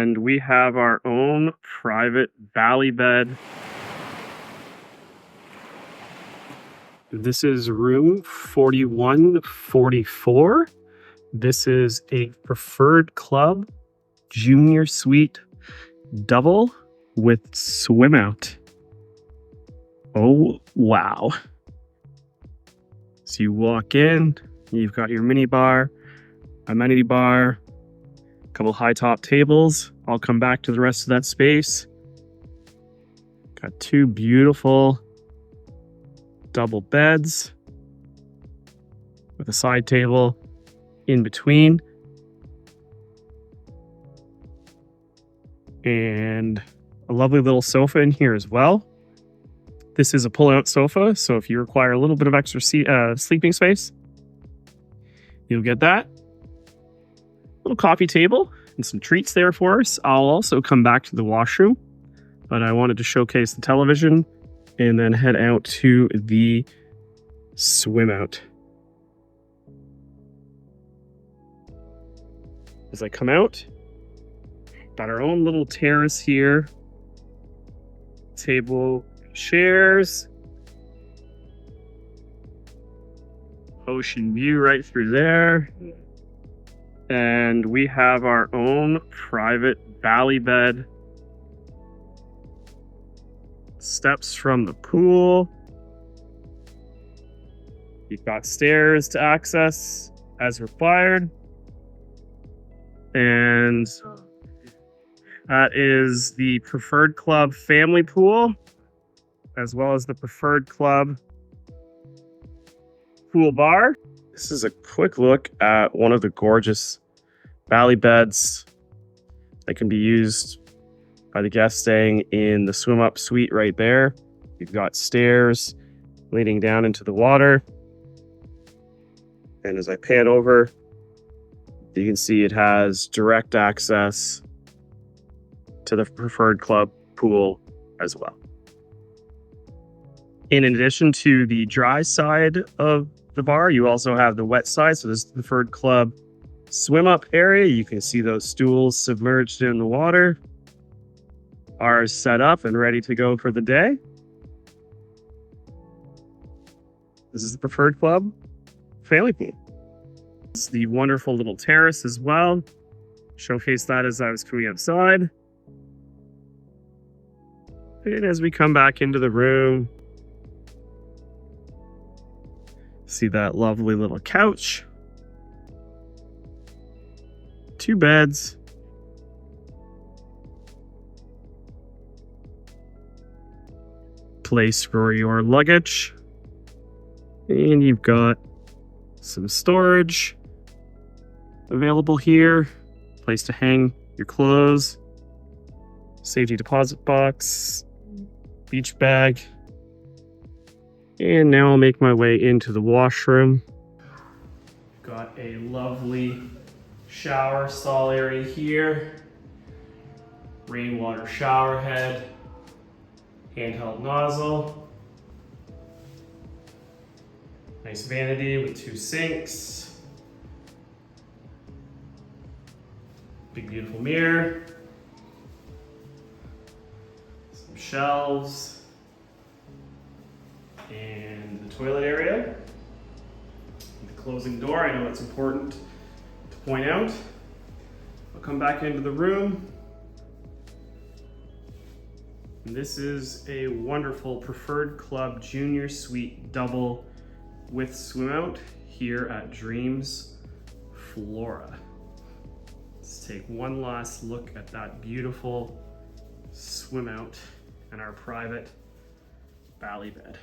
And we have our own private bali bed. This is room 4144. This is a preferred club junior suite double with swim out. Oh, wow. So you walk in, you've got your mini bar, amenity bar, a couple high top tables. I'll come back to the rest of that space. Got two beautiful double beds with a side table in between. And a lovely little sofa in here as well. This is a pull-out sofa, so if you require a little bit of extra sleeping space, you'll get that. Little coffee table and some treats there for us. I'll also come back to the washroom, but I wanted to showcase the television and then head out to the swim out. As I come out, got our own little terrace here. Table, chairs. Ocean view right through there. And we have our own private bali bed. Steps from the pool. You've got stairs to access as required. And that is the Preferred Club family pool, as well as the Preferred Club pool bar. This is a quick look at one of the gorgeous bali beds that can be used by the guests staying in the swim up suite right there. You've got stairs leading down into the water. And as I pan over, you can see it has direct access to the Preferred Club pool as well. In addition to the dry side of the bar, you also have the wet side. So this is the Preferred Club swim up area. You can see those stools submerged in the water are set up and ready to go for the day. This is the Preferred Club family pool. It's the wonderful little terrace as well. Showcase that as I was coming outside. And as we come back into the room, see that lovely little couch. Two beds. Place for your luggage. And you've got some storage available here. Place to hang your clothes. Safety deposit box. Beach bag. And now I'll make my way into the washroom. Got a lovely shower stall area here. Rainwater shower head. Handheld nozzle. Nice vanity with two sinks. Big beautiful mirror. Some shelves. And the toilet area. The closing door, I know it's important to point out. I'll come back into the room. And this is a wonderful Preferred Club Junior Suite double with swim out here at Dreams Flora. Let's take one last look at that beautiful swim out and our private bali bed.